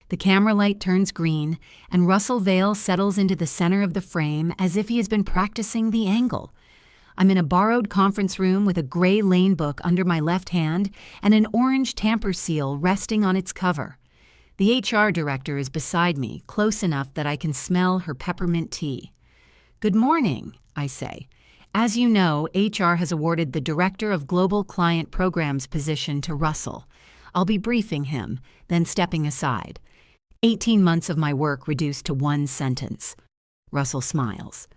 The camera light turns green, and Russell Vale settles into the center of the frame as if he has been practicing the angle. I'm in a borrowed conference room with a gray lane book under my left hand and an orange tamper seal resting on its cover. The HR director is beside me, close enough that I can smell her peppermint tea. "Good morning," I say. "As you know, HR has awarded the Director of Global Client Programs position to Russell. I'll be briefing him, then stepping aside. 18 months of my work reduced to one sentence." Russell smiles.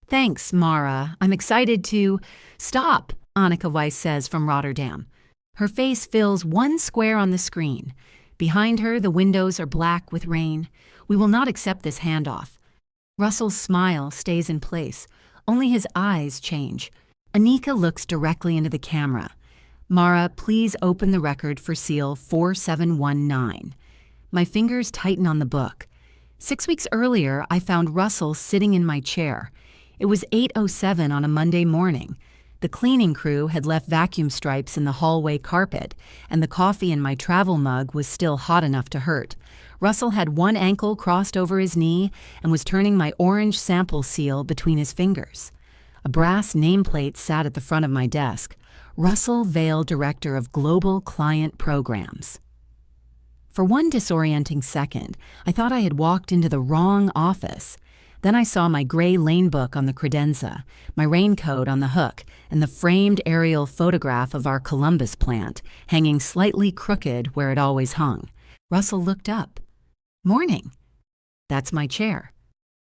"Thanks, Mara. I'm excited to—" "Stop," Annika Weiss says from Rotterdam. Her face fills one square on the screen. Behind her, the windows are black with rain. "We will not accept this handoff." Russell's smile stays in place. Only his eyes change. Anika looks directly into the camera. "Mara, please open the record for seal 4719. My fingers tighten on the book. 6 weeks earlier, I found Russell sitting in my chair. It was 8:07 on a Monday morning. The cleaning crew had left vacuum stripes in the hallway carpet, and the coffee in my travel mug was still hot enough to hurt. Russell had one ankle crossed over his knee and was turning my orange sample seal between his fingers. A brass nameplate sat at the front of my desk. Russell Vale, Director of Global Client Programs. For one disorienting second, I thought I had walked into the wrong office. Then I saw my gray lane book on the credenza, my raincoat on the hook, and the framed aerial photograph of our Columbus plant, hanging slightly crooked where it always hung. Russell looked up. "Morning." "That's my chair."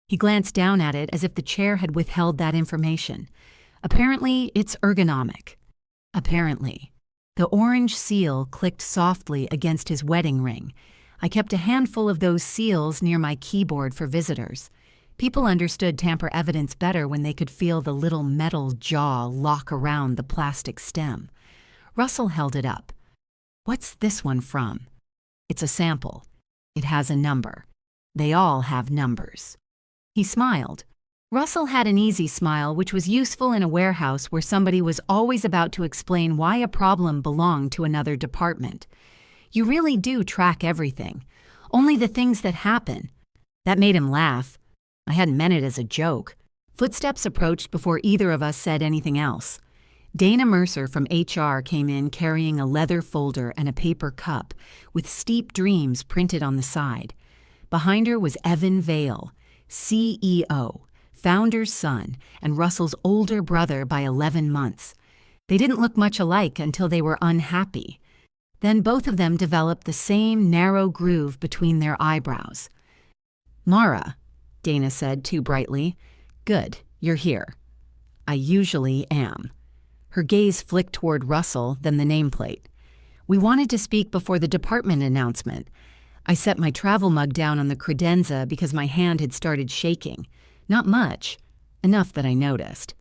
He glanced down at it as if the chair had withheld that information. "Apparently, it's ergonomic." Apparently. The orange seal clicked softly against his wedding ring. I kept a handful of those seals near my keyboard for visitors. People understood tamper evidence better when they could feel the little metal jaw lock around the plastic stem. Russell held it up. "What's this one from?" "It's a sample. It has a number. They all have numbers." He smiled. Russell had an easy smile which was useful in a warehouse where somebody was always about to explain why a problem belonged to another department. "You really do track everything. Only the things that happen." That made him laugh. I hadn't meant it as a joke. Footsteps approached before either of us said anything else. Dana Mercer from HR came in carrying a leather folder and a paper cup with Steep Dreams printed on the side. Behind her was Evan Vale, CEO, founder's son, and Russell's older brother by 11 months. They didn't look much alike until they were unhappy. Then both of them developed the same narrow groove between their eyebrows. "Mara," Dana said too brightly. "Good, you're here." "I usually am." Her gaze flicked toward Russell, then the nameplate. "We wanted to speak before the department announcement." I set my travel mug down on the credenza because my hand had started shaking. Not much. Enough that I noticed.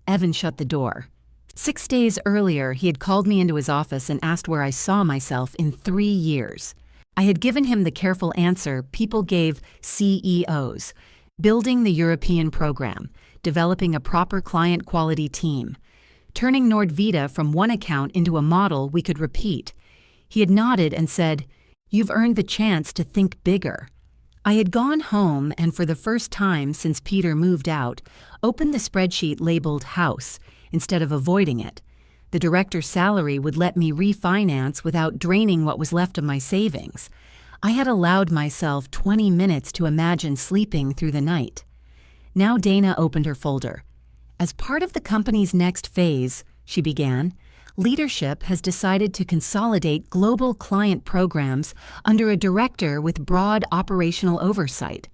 Evan shut the door. 6 days earlier, he had called me into his office and asked where I saw myself in 3 years. I had given him the careful answer people gave CEOs: building the European program, developing a proper client quality team, turning Nordvita from one account into a model we could repeat. He had nodded and said, "You've earned the chance to think bigger." I had gone home and for the first time since Peter moved out, opened the spreadsheet labeled House instead of avoiding it. The director's salary would let me refinance without draining what was left of my savings. I had allowed myself 20 minutes to imagine sleeping through the night. Now Dana opened her folder. "As part of the company's next phase," she began, "leadership has decided to consolidate global client programs under a director with broad operational oversight."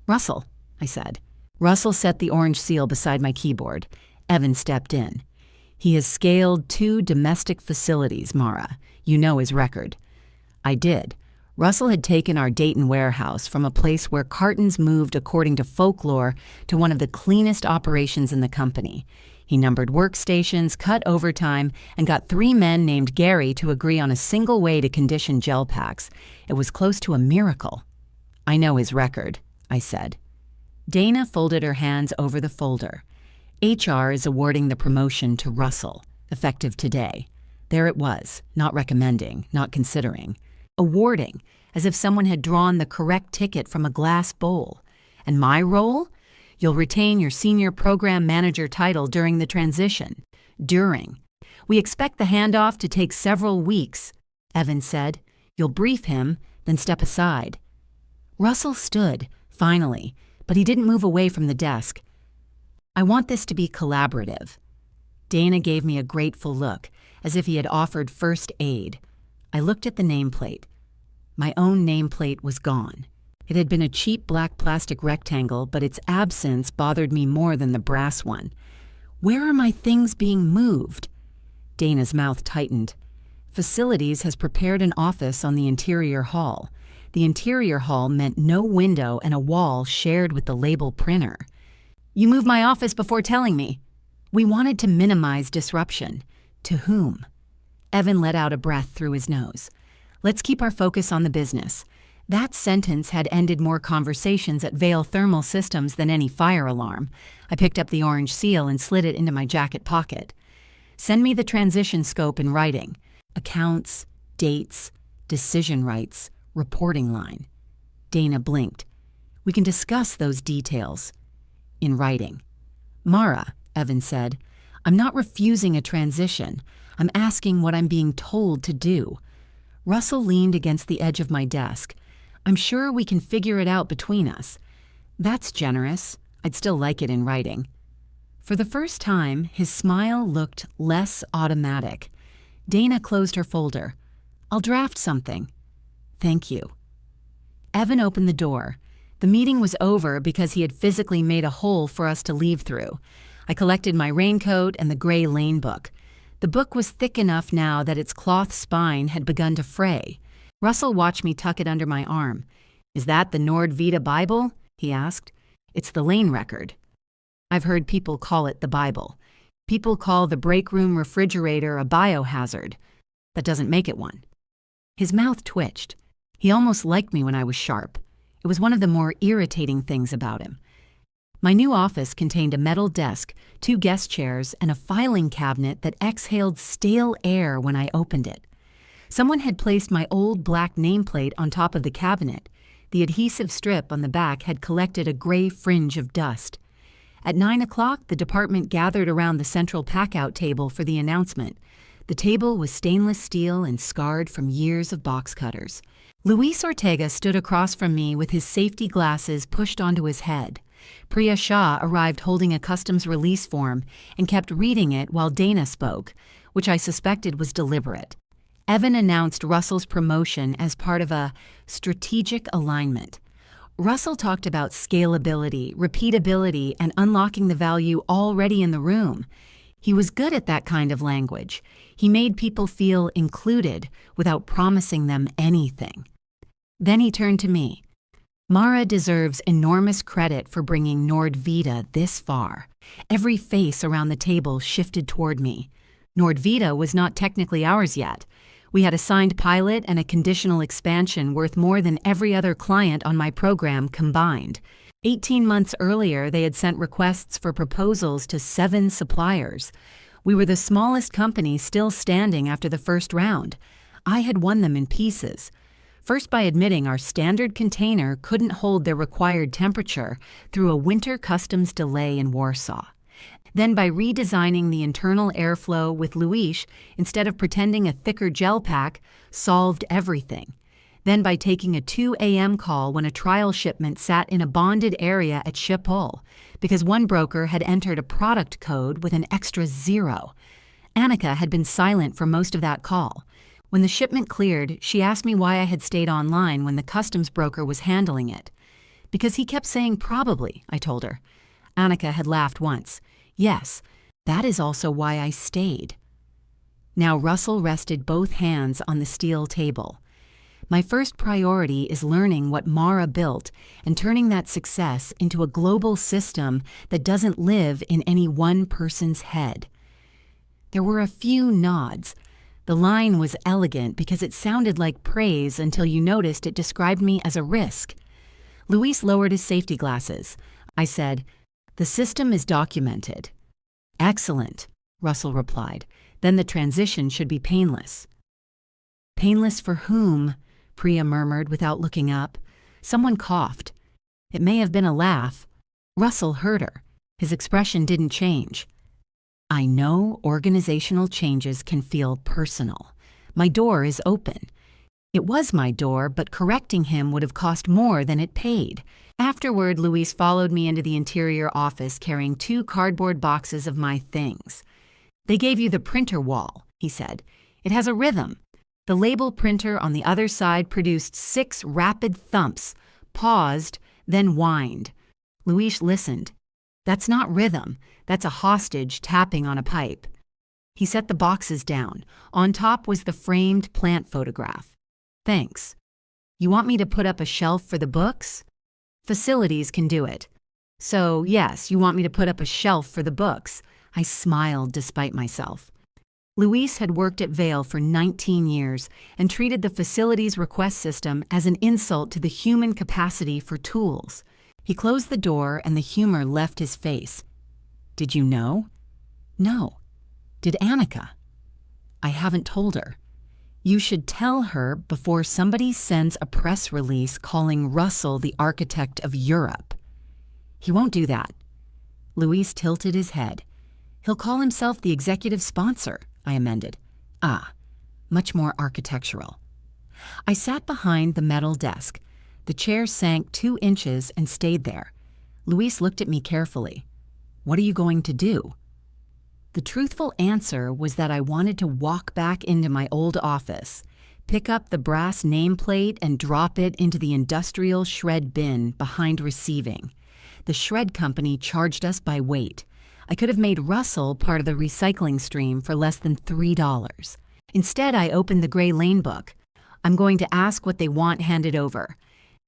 "Russell," I said. Russell set the orange seal beside my keyboard. Evan stepped in. "He has scaled 2 domestic facilities, Mara. You know his record." I did. Russell had taken our Dayton warehouse from a place where cartons moved according to folklore to one of the cleanest operations in the company. He numbered workstations, cut overtime, and got 3 men named Gary to agree on a single way to condition gel packs. It was close to a miracle. "I know his record," I said. Dana folded her hands over the folder. "HR is awarding the promotion to Russell, effective today." There it was, not recommending, not considering. Awarding. as if someone had drawn the correct ticket from a glass bowl. And my role? You'll retain your senior program manager title during the transition. During. We expect the handoff to take several weeks, Evan said. You'll brief him, then step aside. Russell stood, finally, but he didn't move away from the desk. I want this to be collaborative. Dana gave me a grateful look, as if he had offered first aid. I looked at the nameplate. My own nameplate was gone. It had been a cheap black plastic rectangle, but its absence bothered me more than the brass one. Where are my things being moved? Dana's mouth tightened. Facilities has prepared an office on the interior hall. The interior hall meant no window and a wall shared with the label printer. You moved my office before telling me. We wanted to minimize disruption. To whom? Evan let out a breath through his nose. Let's keep our focus on the business. That sentence had ended more conversations at Vale Thermal Systems than any fire alarm. I picked up the orange seal and slid it into my jacket pocket. Send me the transition scope in writing. Accounts, dates, decision rights, reporting line. Dana blinked. We can discuss those details. In writing. Mara, Evan said, I'm not refusing a transition. I'm asking what I'm being told to do. Russell leaned against the edge of my desk. I'm sure we can figure it out between us. That's generous. I'd still like it in writing. For the first time, his smile looked less automatic. Dana closed her folder. I'll draft something. Thank you. Evan opened the door. The meeting was over because he had physically made a hole for us to leave through. I collected my raincoat and the gray lane book. The book was thick enough now that its cloth spine had begun to fray. Russell watched me tuck it under my arm. Is that the Nord Vita Bible? He asked. It's the lane record. I've heard people call it the Bible. People call the break room refrigerator a biohazard. That doesn't make it one. His mouth twitched. He almost liked me when I was sharp. It was one of the more irritating things about him. My new office contained a metal desk, 2 guest chairs, and a filing cabinet that exhaled stale air when I opened it. Someone had placed my old black nameplate on top of the cabinet. The adhesive strip on the back had collected a gray fringe of dust. At 9 o'clock, the department gathered around the central pack-out table for the announcement. The table was stainless steel and scarred from years of box cutters. Luis Ortega stood across from me with his safety glasses pushed onto his head. Priya Shah arrived holding a customs release form and kept reading it while Dana spoke, which I suspected was deliberate. Evan announced Russell's promotion as part of a strategic alignment. Russell talked about scalability, repeatability, and unlocking the value already in the room. He was good at that kind of language. He made people feel included without promising them anything. Then he turned to me. Mara deserves enormous credit for bringing Nord Vita this far. Every face around the table shifted toward me. Nord Vita was not technically ours yet. We had a signed pilot and a conditional expansion worth more than every other client on my program combined. 18 months earlier, they had sent requests for proposals to 7 suppliers. We were the smallest company still standing after the first round. I had won them in pieces. First by admitting our standard container couldn't hold their required temperature through a winter customs delay in Warsaw. Then by redesigning the internal airflow with Luis instead of pretending a thicker gel pack solved everything. Then by taking a 2 a.m. call when a trial shipment sat in a bonded area at Schiphol because one broker had entered a product code with an extra 0. Annika had been silent for most of that call. When the shipment cleared, she asked me why I had stayed online when the customs broker was handling it. Because he kept saying probably, I told her. Annika had laughed once. Yes, that is also why I stayed. Now Russell rested both hands on the steel table. My first priority is learning what Mara built and turning that success into a global system that doesn't live in any one person's head. There were a few nods. The line was elegant because it sounded like praise until you noticed it described me as a risk. Luis lowered his safety glasses. I said, "The system is documented." "Excellent," Russell replied. "Then the transition should be painless." "Painless for whom?" Priya murmured without looking up. Someone coughed. It may have been a laugh. Russell heard her. His expression didn't change. I know organizational changes can feel personal. My door is open. It was my door, but correcting him would have cost more than it paid. Afterward, Luis followed me into the interior office carrying 2 cardboard boxes of my things. They gave you the printer wall, he said. It has a rhythm. The label printer on the other side produced 6 rapid thumps, paused, then whined. Luis listened. That's not rhythm. That's a hostage tapping on a pipe. He set the boxes down. On top was the framed plant photograph. Thanks. You want me to put up a shelf for the books? Facilities can do it. So, yes, you want me to put up a shelf for the books. I smiled despite myself. Luis had worked at Vale for 19 years and treated the facilities request system as an insult to the human capacity for tools. He closed the door and the humor left his face. Did you know? No. Did Annika? I haven't told her. You should tell her before somebody sends a press release calling Russell the architect of Europe. He won't do that. Luis tilted his head. He'll call himself the executive sponsor, I amended. Ah, much more architectural. I sat behind the metal desk. The chair sank 2 inches and stayed there. Luis looked at me carefully. What are you going to do? The truthful answer was that I wanted to walk back into my old office, pick up the brass nameplate and drop it into the industrial shred bin behind receiving. The shred company charged us by weight. I could have made Russell part of the recycling stream for less than $3. Instead, I opened the gray lane book. I'm going to ask what they want handed over.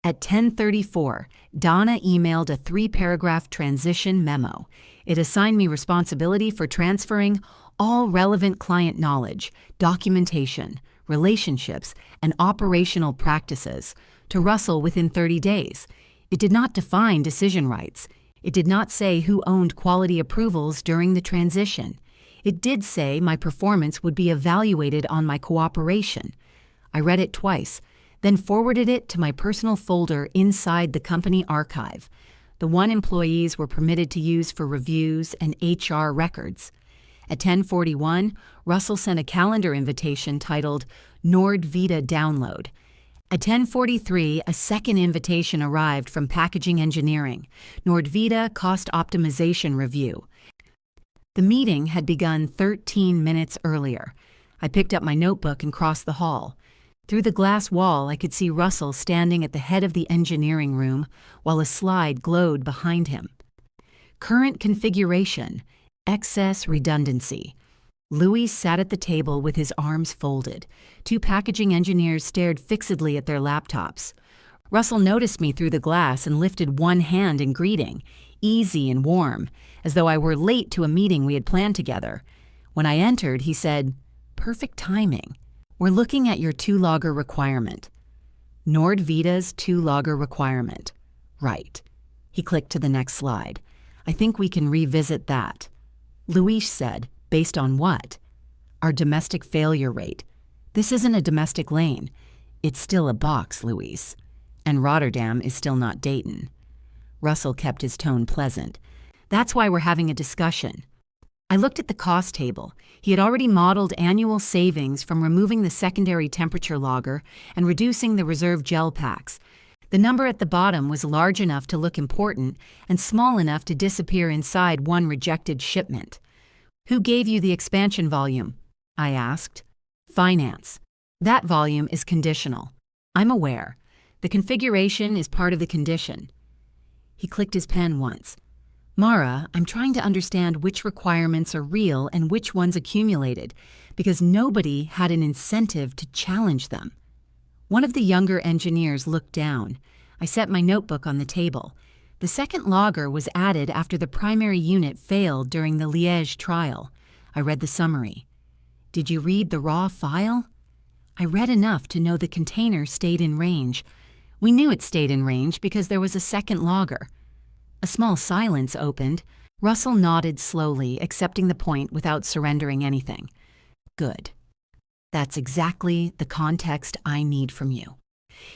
At 10:34, Donna emailed a 3-paragraph transition memo. It assigned me responsibility for transferring all relevant client knowledge, documentation, relationships, and operational practices to Russell within 30 days. It did not define decision rights. It did not say who owned quality approvals during the transition. It did say my performance would be evaluated on my cooperation. I read it twice, then forwarded it to my personal folder inside the company archive, the one employees were permitted to use for reviews and HR records. At 10:41, Russell sent a calendar invitation titled NordVita Download. At 10:43, a second invitation arrived from Packaging Engineering, NordVita Cost Optimization Review. The meeting had begun 13 minutes earlier. I picked up my notebook and crossed the hall. Through the glass wall, I could see Russell standing at the head of the engineering room while a slide glowed behind him. Current configuration, excess redundancy. Luis sat at the table with his arms folded. 2 packaging engineers stared fixedly at their laptops. Russell noticed me through the glass and lifted one hand in greeting, easy and warm, as though I were late to a meeting we had planned together. When I entered, he said, "Perfect timing. We're looking at your 2-logger requirement." NordVita's 2-logger requirement. Right. He clicked to the next slide. I think we can revisit that. Luis said, based on what? Our domestic failure rate. This isn't a domestic lane. It's still a box, Luis. And Rotterdam is still not Dayton. Russell kept his tone pleasant. That's why we're having a discussion. I looked at the cost table. He had already modeled annual savings from removing the secondary temperature logger and reducing the reserve gel packs. The number at the bottom was large enough to look important and small enough to disappear inside one rejected shipment. Who gave you the expansion volume? I asked. Finance. That volume is conditional. I'm aware. The configuration is part of the condition. He clicked his pen once. Mara, I'm trying to understand which requirements are real and which ones accumulated, because nobody had an incentive to challenge them. One of the younger engineers looked down. I set my notebook on the table. The second logger was added after the primary unit failed during the Liège trial. I read the summary. Did you read the raw file? I read enough to know the container stayed in range. We knew it stayed in range because there was a second logger. A small silence opened. Russell nodded slowly, accepting the point without surrendering anything. Good. That's exactly the context I need from you.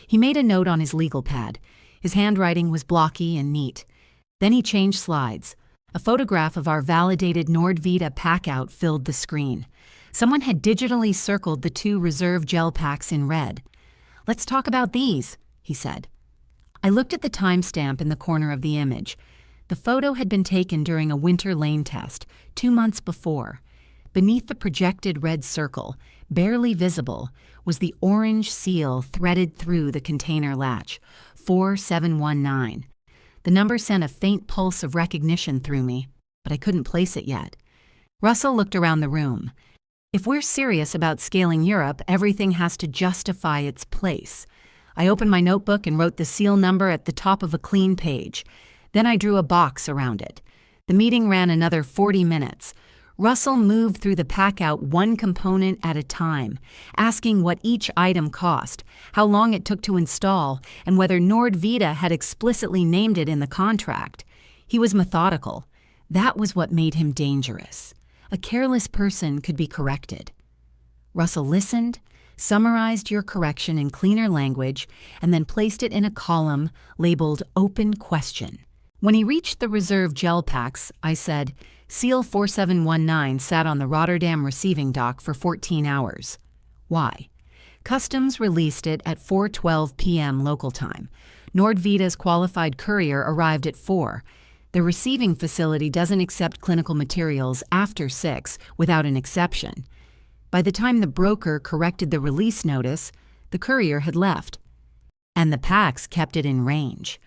He made a note on his legal pad. His handwriting was blocky and neat. Then he changed slides. A photograph of our validated Nordvita packout filled the screen. Someone had digitally circled the 2 reserve gel packs in red. "Let's talk about these," he said. I looked at the timestamp in the corner of the image. The photo had been taken during a winter lane test, 2 months before. Beneath the projected red circle, barely visible, was the orange seal threaded through the container latch, 4719. The number sent a faint pulse of recognition through me, but I couldn't place it yet. Russell looked around the room. If we're serious about scaling Europe, everything has to justify its place. I opened my notebook and wrote the seal number at the top of a clean page. Then I drew a box around it. The meeting ran another 40 minutes. Russell moved through the packout one component at a time, asking what each item cost, how long it took to install, and whether Nordvita had explicitly named it in the contract. He was methodical. That was what made him dangerous. A careless person could be corrected. Russell listened, summarized your correction in cleaner language, and then placed it in a column labeled Open Question. When he reached the reserve gel packs, I said, "Seal 4719 sat on the Rotterdam receiving dock for 14 hours. Why?" Customs released it at 4:12 p.m. local time. Nordvita's qualified courier arrived at 4. The receiving facility doesn't accept clinical materials after 6 without an exception. By the time the broker corrected the release notice, the courier had left. And the packs kept it in range.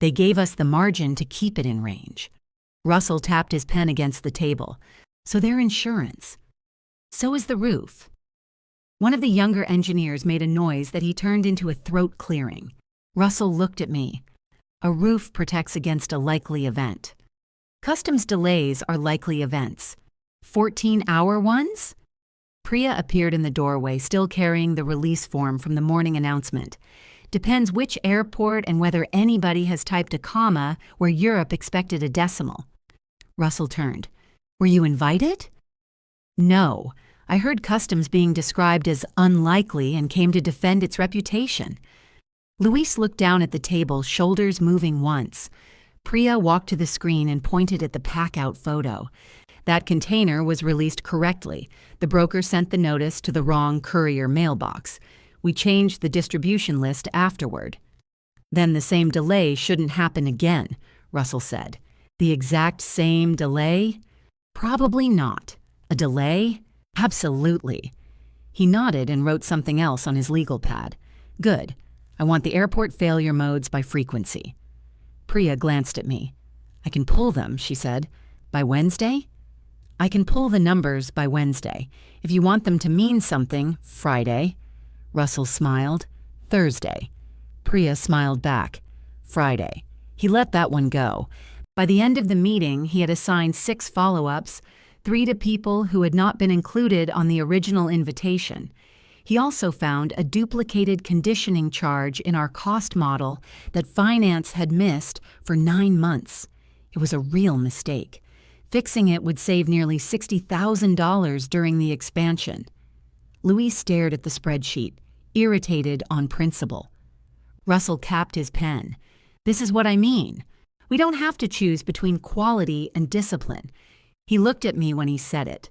They gave us the margin to keep it in range. Russell tapped his pen against the table. So they're insurance. So is the roof. One of the younger engineers made a noise that he turned into a throat clearing. Russell looked at me. A roof protects against a likely event. Customs delays are likely events. 14-hour ones? Priya appeared in the doorway, still carrying the release form from the morning announcement. Depends which airport and whether anybody has typed a comma where Europe expected a decimal. Russell turned. Were you invited? No. I heard customs being described as unlikely and came to defend its reputation. Luis looked down at the table, shoulders moving once. Priya walked to the screen and pointed at the pack-out photo. That container was released correctly. The broker sent the notice to the wrong courier mailbox. We changed the distribution list afterward. Then the same delay shouldn't happen again, Russell said. The exact same delay? Probably not. A delay? Absolutely. He nodded and wrote something else on his legal pad. Good. I want the airport failure modes by frequency. Priya glanced at me. I can pull them, she said. By Wednesday? I can pull the numbers by Wednesday. If you want them to mean something, Friday. Russell smiled. Thursday. Priya smiled back. Friday. He let that one go. By the end of the meeting, he had assigned 6 follow-ups, 3 to people who had not been included on the original invitation. He also found a duplicated conditioning charge in our cost model that finance had missed for 9 months. It was a real mistake. Fixing it would save nearly $60,000 during the expansion. Luis stared at the spreadsheet, irritated on principle. Russell capped his pen. This is what I mean. We don't have to choose between quality and discipline. He looked at me when he said it.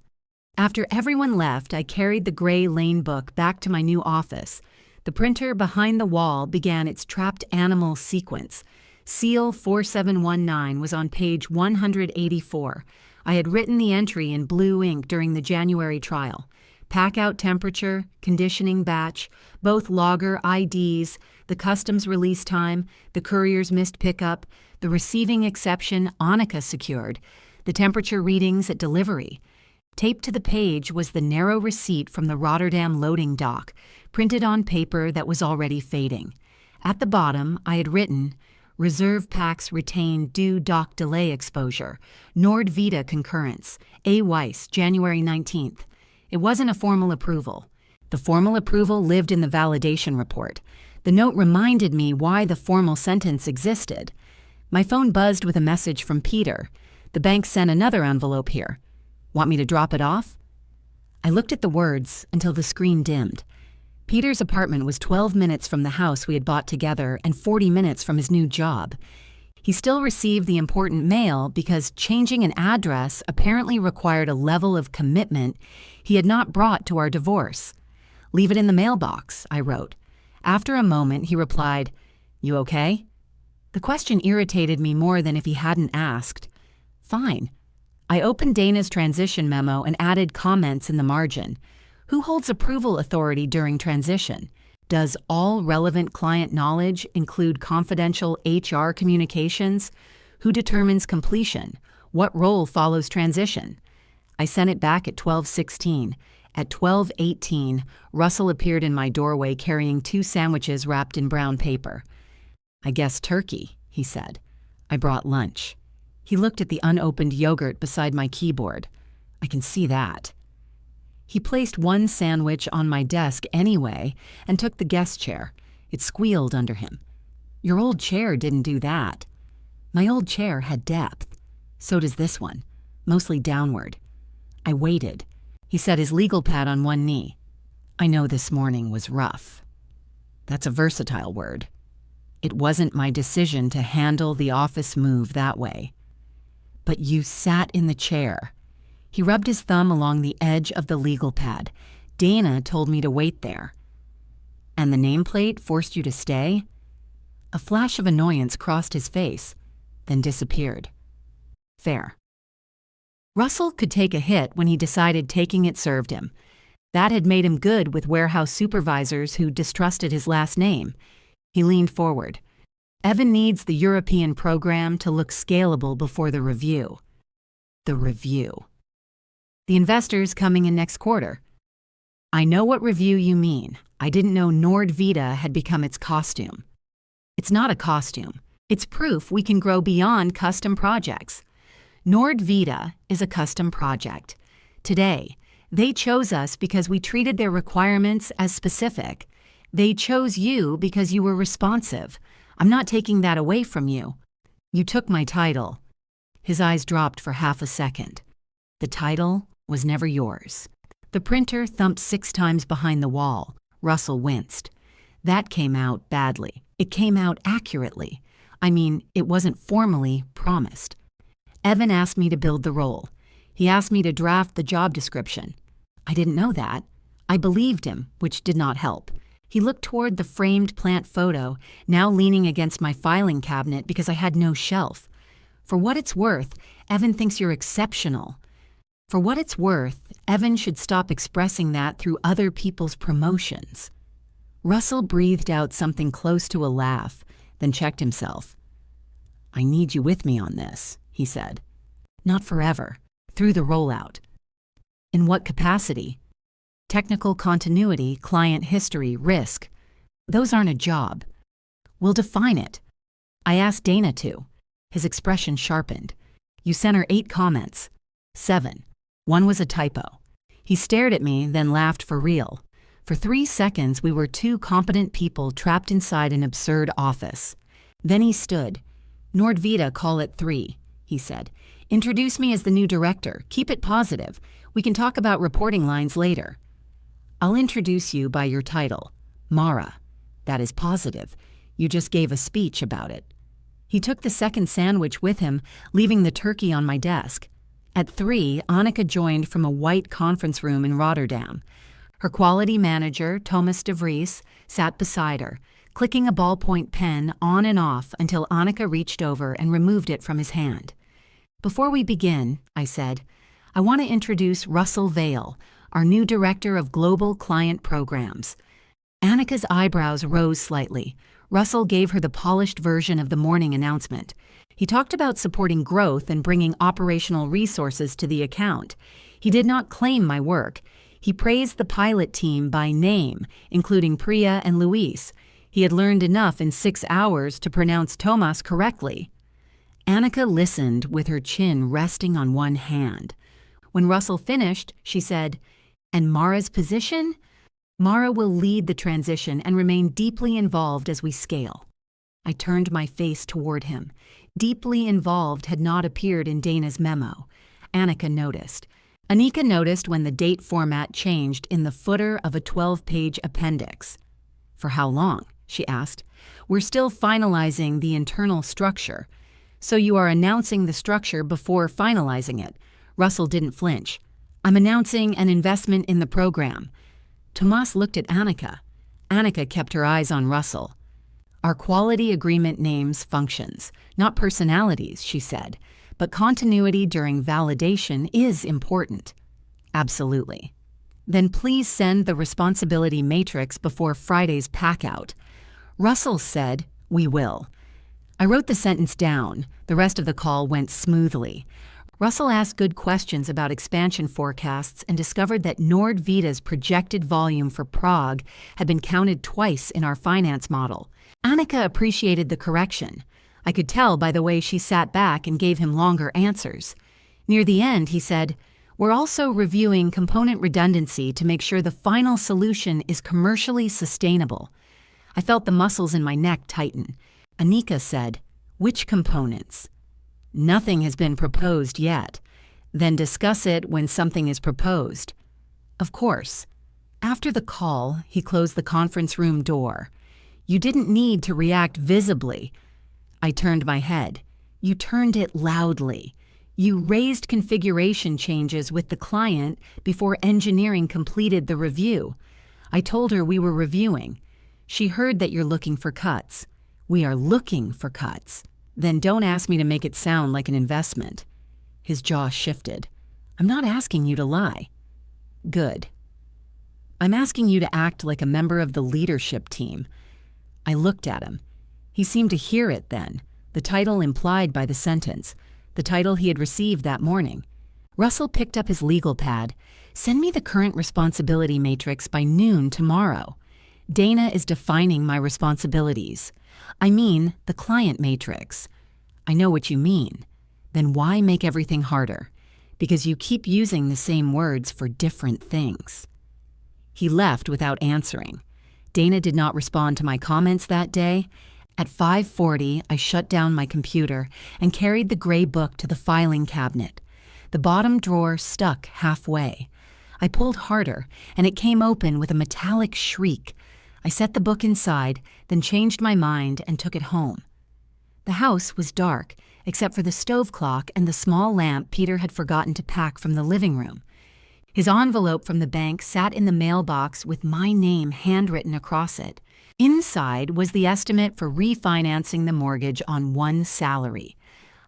After everyone left, I carried the gray lane book back to my new office. The printer behind the wall began its trapped animal sequence. Seal 4719 was on page 184. I had written the entry in blue ink during the January trial. Pack-out temperature, conditioning batch, both logger IDs, the customs release time, the courier's missed pickup, the receiving exception Annika secured, the temperature readings at delivery. Taped to the page was the narrow receipt from the Rotterdam loading dock, printed on paper that was already fading. At the bottom, I had written, Reserve packs retain due dock delay exposure, Nordvita concurrence, A. Weiss, January 19th. It wasn't a formal approval. The formal approval lived in the validation report. The note reminded me why the formal sentence existed. My phone buzzed with a message from Peter. The bank sent another envelope here. Want me to drop it off? I looked at the words until the screen dimmed. Peter's apartment was 12 minutes from the house we had bought together and 40 minutes from his new job. He still received the important mail because changing an address apparently required a level of commitment he had not brought to our divorce. "Leave it in the mailbox," I wrote. After a moment, he replied, "You okay?" The question irritated me more than if he hadn't asked. Fine. I opened Dana's transition memo and added comments in the margin. Who holds approval authority during transition? Does all relevant client knowledge include confidential HR communications? Who determines completion? What role follows transition? I sent it back at 12:16. At 12:18, Russell appeared in my doorway carrying 2 sandwiches wrapped in brown paper. "I guess turkey," he said. "I brought lunch." He looked at the unopened yogurt beside my keyboard. "I can see that." He placed 1 sandwich on my desk anyway and took the guest chair. It squealed under him. "Your old chair didn't do that." My old chair had depth. So does this one, mostly downward. I waited. He set his legal pad on one knee. "I know this morning was rough." That's a versatile word. It wasn't my decision to handle the office move that way. "But you sat in the chair." He rubbed his thumb along the edge of the legal pad. "Dana told me to wait there." "And the nameplate forced you to stay?" A flash of annoyance crossed his face, then disappeared. Fair. Russell could take a hit when he decided taking it served him. That had made him good with warehouse supervisors who distrusted his last name. He leaned forward. "Evan needs the European program to look scalable before the review." The review. "The investors coming in next quarter." "I know what review you mean. I didn't know Nordvita had become its costume." "It's not a costume. It's proof we can grow beyond custom projects." Nordvita is a custom project. Today, they chose us because we treated their requirements as specific. They chose you because you were responsive. I'm not taking that away from you. You took my title. His eyes dropped for half a second. The title was never yours. The printer thumped 6 times behind the wall. Russell winced. That came out badly. It came out accurately. I mean, it wasn't formally promised. Evan asked me to build the role. He asked me to draft the job description. I didn't know that. I believed him, which did not help. He looked toward the framed plant photo, now leaning against my filing cabinet because I had no shelf. "For what it's worth, Evan thinks you're exceptional." For what it's worth, Evan should stop expressing that through other people's promotions. Russell breathed out something close to a laugh, then checked himself. "I need you with me on this," he said. "Not forever. Through the rollout." "In what capacity?" "Technical continuity, client history, risk. Those aren't a job." "We'll define it." I asked Dana to. His expression sharpened. "You sent her 8 comments. 7. 1 was a typo." He stared at me, then laughed for real. For 3 seconds, we were 2 competent people trapped inside an absurd office. Then he stood. "Nordvita call it 3, he said. "Introduce me as the new director. Keep it positive. We can talk about reporting lines later." "I'll introduce you by your title. Mara. That is positive. You just gave a speech about it." He took the second sandwich with him, leaving the turkey on my desk. At 3, Annika joined from a white conference room in Rotterdam. Her quality manager, Thomas de Vries, sat beside her, clicking a ballpoint pen on and off until Annika reached over and removed it from his hand. "Before we begin," I said, "I want to introduce Russell Vale, our new Director of Global Client Programs." Annika's eyebrows rose slightly. Russell gave her the polished version of the morning announcement. He talked about supporting growth and bringing operational resources to the account. He did not claim my work. He praised the pilot team by name, including Priya and Luis. He had learned enough in 6 hours to pronounce Thomas correctly. Annika listened with her chin resting on one hand. When Russell finished, she said, "And Mara's position? Mara will lead the transition and remain deeply involved as we scale." I turned my face toward him. Deeply involved had not appeared in Dana's memo. Annika noticed. Anika noticed when the date format changed in the footer of a 12-page appendix. "For how long?" she asked. "We're still finalizing the internal structure." "So you are announcing the structure before finalizing it?" Russell didn't flinch. "I'm announcing an investment in the program." Tomas looked at Anika. Anika kept her eyes on Russell. "Our quality agreement names functions, not personalities," she said. "But continuity during validation is important." "Absolutely." "Then please send the responsibility matrix before Friday's packout." Russell said, "We will." I wrote the sentence down. The rest of the call went smoothly. Russell asked good questions about expansion forecasts and discovered that Nordvita's projected volume for Prague had been counted twice in our finance model. Anika appreciated the correction. I could tell by the way she sat back and gave him longer answers. Near the end, he said, "We're also reviewing component redundancy to make sure the final solution is commercially sustainable." I felt the muscles in my neck tighten. Anika said, "Which components?" "Nothing has been proposed yet." "Then discuss it when something is proposed." "Of course." After the call, he closed the conference room door. "You didn't need to react visibly." I turned my head. "You turned it loudly. You raised configuration changes with the client before engineering completed the review." I told her we were reviewing. "She heard that you're looking for cuts." "We are looking for cuts." "Then don't ask me to make it sound like an investment." His jaw shifted. "I'm not asking you to lie." "Good." "I'm asking you to act like a member of the leadership team." I looked at him. He seemed to hear it then, the title implied by the sentence, the title he had received that morning. Russell picked up his legal pad. "Send me the current responsibility matrix by noon tomorrow. Dana is defining my responsibilities. I mean the client matrix." "I know what you mean." "Then why make everything harder?" "Because you keep using the same words for different things." He left without answering. Dana did not respond to my comments that day. At 5:40, I shut down my computer and carried the gray book to the filing cabinet. The bottom drawer stuck halfway. I pulled harder, and it came open with a metallic shriek. I set the book inside, then changed my mind and took it home. The house was dark, except for the stove clock and the small lamp Peter had forgotten to pack from the living room. His envelope from the bank sat in the mailbox with my name handwritten across it. Inside was the estimate for refinancing the mortgage on one salary.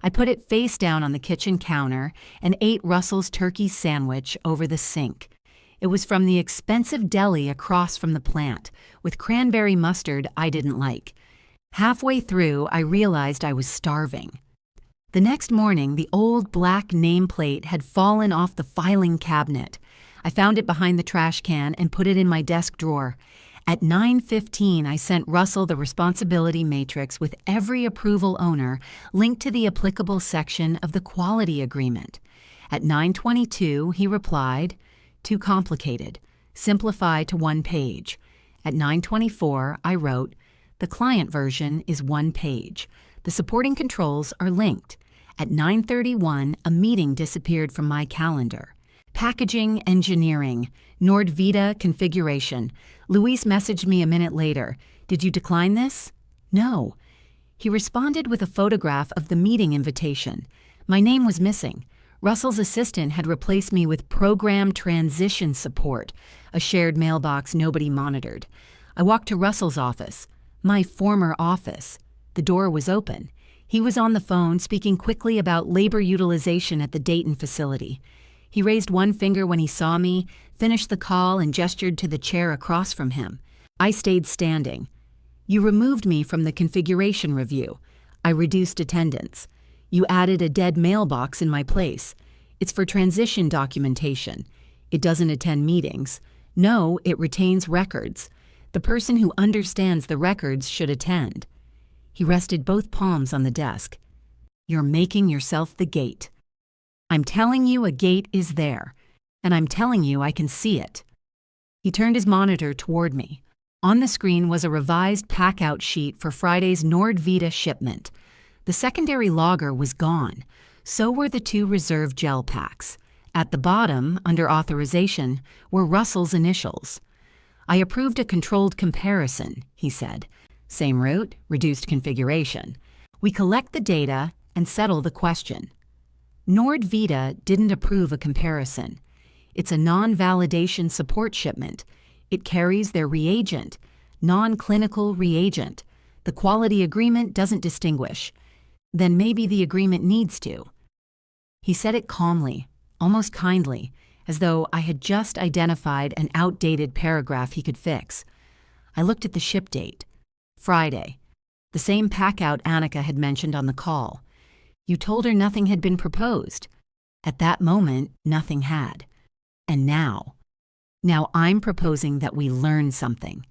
I put it face down on the kitchen counter and ate Russell's turkey sandwich over the sink. It was from the expensive deli across from the plant, with cranberry mustard I didn't like. Halfway through, I realized I was starving. The next morning, the old black nameplate had fallen off the filing cabinet. I found it behind the trash can and put it in my desk drawer. At 9:15, I sent Russell the responsibility matrix with every approval owner linked to the applicable section of the quality agreement. At 9:22, he replied, "Too complicated. Simplify to one page." At 9:24, I wrote, "The client version is one page. The supporting controls are linked." At 9:31, a meeting disappeared from my calendar. Packaging engineering, Nordvita configuration. Luis messaged me a minute later. "Did you decline this?" "No." He responded with a photograph of the meeting invitation. My name was missing. Russell's assistant had replaced me with program transition support, a shared mailbox nobody monitored. I walked to Russell's office, my former office. The door was open. He was on the phone speaking quickly about labor utilization at the Dayton facility. He raised one finger when he saw me, finished the call, and gestured to the chair across from him. I stayed standing. "You removed me from the configuration review. I reduced attendance. You added a dead mailbox in my place. It's for transition documentation. It doesn't attend meetings. No, it retains records. The person who understands the records should attend." He rested both palms on the desk. "You're making yourself the gate. I'm telling you a gate is there, and I'm telling you I can see it." He turned his monitor toward me. On the screen was a revised pack-out sheet for Friday's Nordvita shipment. The secondary logger was gone. So were the two reserve gel packs. At the bottom, under authorization, were Russell's initials. "I approved a controlled comparison," he said. "Same route, reduced configuration. We collect the data and settle the question." Nordvita didn't approve a comparison. It's a non-validation support shipment. It carries their reagent, non-clinical reagent. The quality agreement doesn't distinguish. Then maybe the agreement needs to. He said it calmly, almost kindly, as though I had just identified an outdated paragraph he could fix. I looked at the ship date. Friday. The same pack-out Annika had mentioned on the call. You told her nothing had been proposed. At that moment, nothing had. And now I'm proposing that we learn something.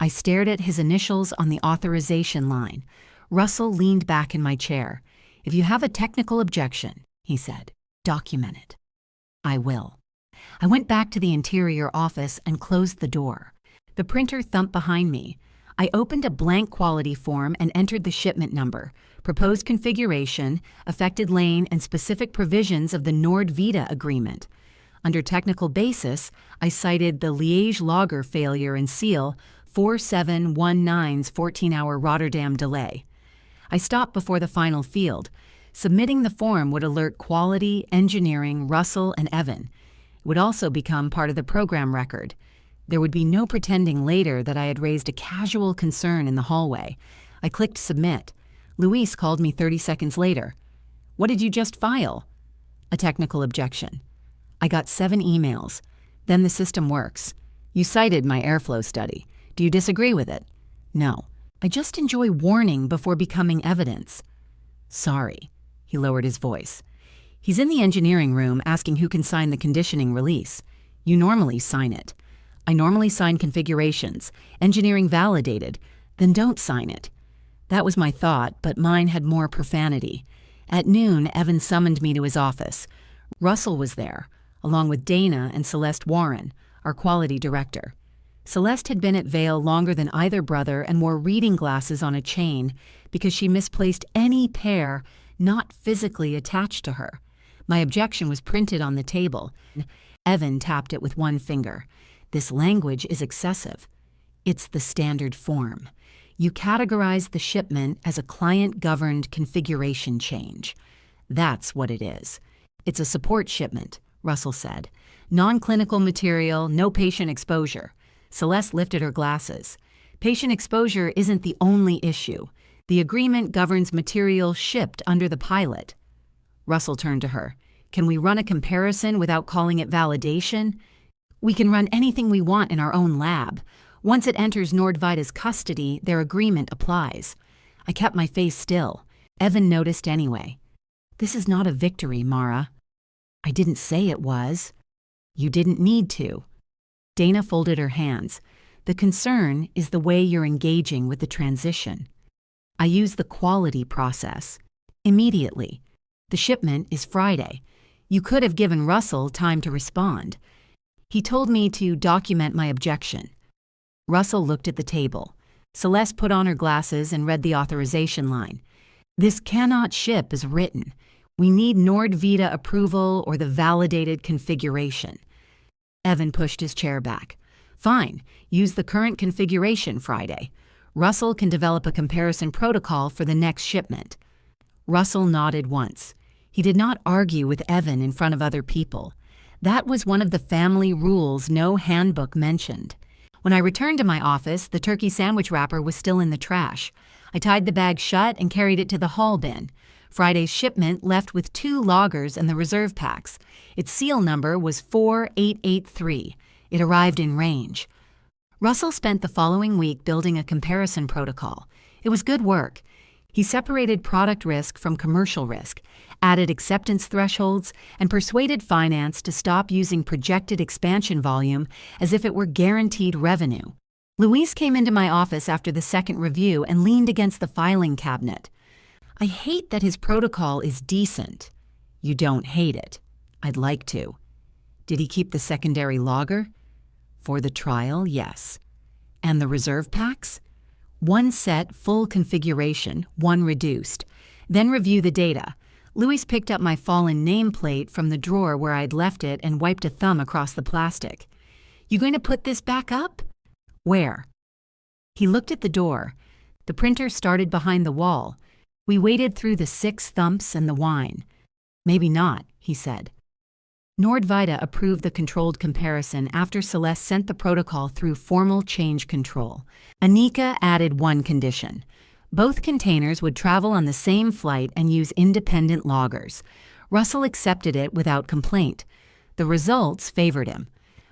I stared at his initials on the authorization line. Russell leaned back in my chair. "If you have a technical objection," he said, "document it." "I will." I went back to the interior office and closed the door. The printer thumped behind me. I opened a blank quality form and entered the shipment number, proposed configuration, affected lane, and specific provisions of the Nordvita agreement. Under technical basis, I cited the Liège logger failure in seal 4719's 14-hour Rotterdam delay. I stopped before the final field. Submitting the form would alert quality, engineering, Russell, and Evan. It would also become part of the program record. There would be no pretending later that I had raised a casual concern in the hallway. I clicked submit. Luis called me 30 seconds later. "What did you just file?" "A technical objection." I got 7 emails. "Then the system works. You cited my airflow study. Do you disagree with it?" "No. I just enjoy warning before becoming evidence." "Sorry." He lowered his voice. "He's in the engineering room asking who can sign the conditioning release. You normally sign it. I normally sign configurations. Engineering validated. Then don't sign it." That was my thought, but mine had more profanity. At noon, Evan summoned me to his office. Russell was there, along with Dana and Celeste Warren, our quality director. Celeste had been at Vale longer than either brother and wore reading glasses on a chain because she misplaced any pair not physically attached to her. My objection was printed on the table. Evan tapped it with one finger. "This language is excessive. It's the standard form. You categorize the shipment as a client-governed configuration change. That's what it is. It's a support shipment," Russell said. "Non-clinical material, no patient exposure." Celeste lifted her glasses. "Patient exposure isn't the only issue. The agreement governs material shipped under the pilot." Russell turned to her. "Can we run a comparison without calling it validation?" "We can run anything we want in our own lab. Once it enters Nordvita's custody, their agreement applies." I kept my face still. Evan noticed anyway. "This is not a victory, Mara." "I didn't say it was." "You didn't need to." Dana folded her hands. "The concern is the way you're engaging with the transition." I use the quality process. Immediately. The shipment is Friday. You could have given Russell time to respond. He told me to document my objection. Russell looked at the table. Celeste put on her glasses and read the authorization line. "This cannot ship as written. We need Nordvita approval or the validated configuration." Evan pushed his chair back. "Fine, use the current configuration Friday. Russell can develop a comparison protocol for the next shipment." Russell nodded once. He did not argue with Evan in front of other people. That was one of the family rules no handbook mentioned. When I returned to my office, the turkey sandwich wrapper was still in the trash. I tied the bag shut and carried it to the haul bin. Friday's shipment left with 2 loggers and the reserve packs. Its seal number was 4883. It arrived in range. Russell spent the following week building a comparison protocol. It was good work. He separated product risk from commercial risk, added acceptance thresholds, and persuaded finance to stop using projected expansion volume as if it were guaranteed revenue. Luis came into my office after the second review and leaned against the filing cabinet. "I hate that his protocol is decent." "You don't hate it." "I'd like to." "Did he keep the secondary logger?" "For the trial, yes." "And the reserve packs?" "1 set full configuration, 1 reduced. Then review the data. Louis picked up my fallen nameplate from the drawer where I'd left it and wiped a thumb across the plastic. "You going to put this back up?" "Where?" He looked at the door. The printer started behind the wall. We waited through the 6 thumps and the whine. "Maybe not," he said. Nordvita approved the controlled comparison after Celeste sent the protocol through formal change control. Anika added one condition. Both containers would travel on the same flight and use independent loggers. Russell accepted it without complaint. The results favored him.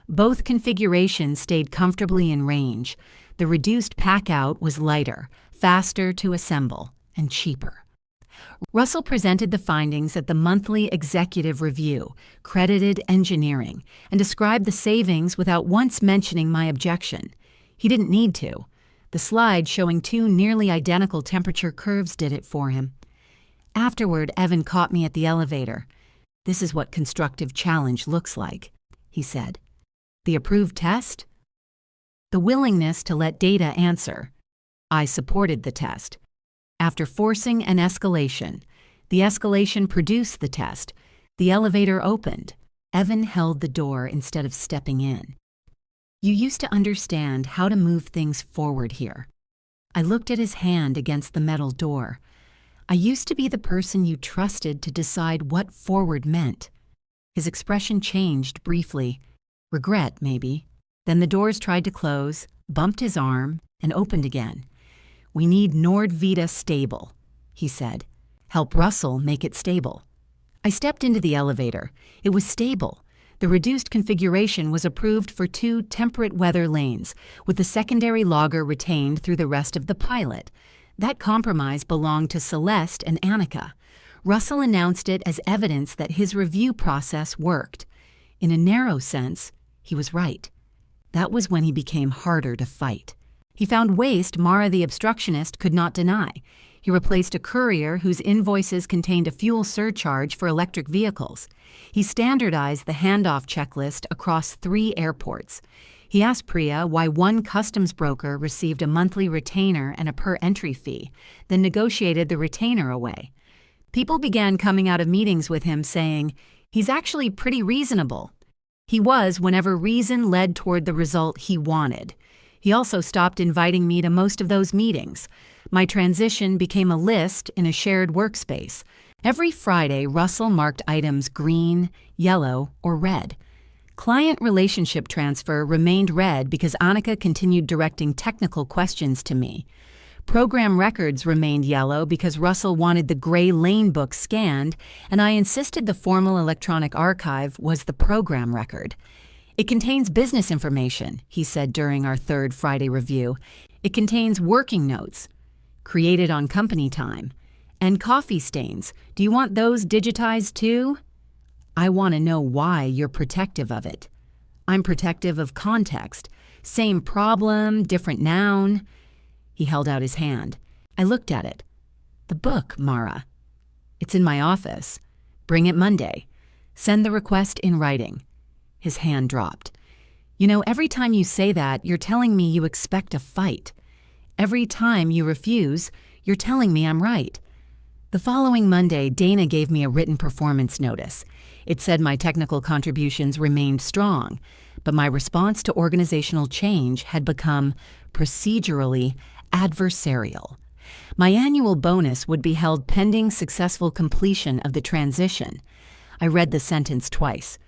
Both configurations stayed comfortably in range. The reduced pack-out was lighter, faster to assemble, and cheaper. Russell presented the findings at the monthly executive review, credited engineering, and described the savings without once mentioning my objection. He didn't need to. The slide showing 2 nearly identical temperature curves did it for him. Afterward, Evan caught me at the elevator. "This is what constructive challenge looks like," he said. "The approved test?" "The willingness to let data answer." I supported the test. After forcing an escalation, the escalation produced the test. The elevator opened. Evan held the door instead of stepping in. "You used to understand how to move things forward here." I looked at his hand against the metal door. "I used to be the person you trusted to decide what forward meant." His expression changed briefly. Regret, maybe. Then the doors tried to close, bumped his arm, and opened again. "We need Nordvita stable," he said. "Help Russell make it stable." I stepped into the elevator. It was stable. The reduced configuration was approved for 2 temperate weather lanes, with the secondary logger retained through the rest of the pilot. That compromise belonged to Celeste and Anika. Russell announced it as evidence that his review process worked. In a narrow sense, he was right. That was when he became harder to fight. He found waste Mara the obstructionist could not deny. He replaced a courier whose invoices contained a fuel surcharge for electric vehicles. He standardized the handoff checklist across 3 airports. He asked Priya why one customs broker received a monthly retainer and a per-entry fee, then negotiated the retainer away. People began coming out of meetings with him saying, "He's actually pretty reasonable." He was whenever reason led toward the result he wanted. He also stopped inviting me to most of those meetings. My transition became a list in a shared workspace. Every Friday, Russell marked items green, yellow, or red. Client relationship transfer remained red because Anika continued directing technical questions to me. Program records remained yellow because Russell wanted the gray lane book scanned, and I insisted the formal electronic archive was the program record. "It contains business information," he said during our 3rd Friday review. "It contains working notes, created on company time, and coffee stains. Do you want those digitized too?" "I want to know why you're protective of it." "I'm protective of context. Same problem, different noun." He held out his hand. I looked at it. "The book, Mara." "It's in my office. Bring it Monday. Send the request in writing." His hand dropped. "You know, every time you say that, you're telling me you expect a fight. Every time you refuse, you're telling me I'm right." The following Monday, Dana gave me a written performance notice. It said my technical contributions remained strong, but my response to organizational change had become procedurally adversarial. My annual bonus would be held pending successful completion of the transition. I read the sentence twice.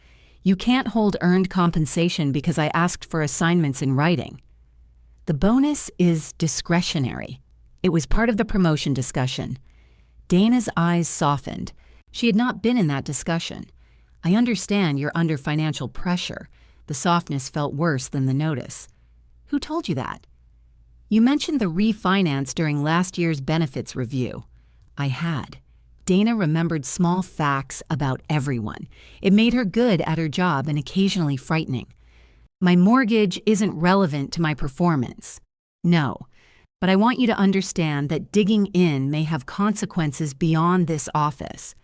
"You can't hold earned compensation because I asked for assignments in writing." The bonus is discretionary. It was part of the promotion discussion. Dana's eyes softened. She had not been in that discussion. "I understand you're under financial pressure." The softness felt worse than the notice. "Who told you that?" "You mentioned the refinance during last year's benefits review." I had. Dana remembered small facts about everyone. It made her good at her job and occasionally frightening. "My mortgage isn't relevant to my performance." "No, but I want you to understand that digging in may have consequences beyond this office."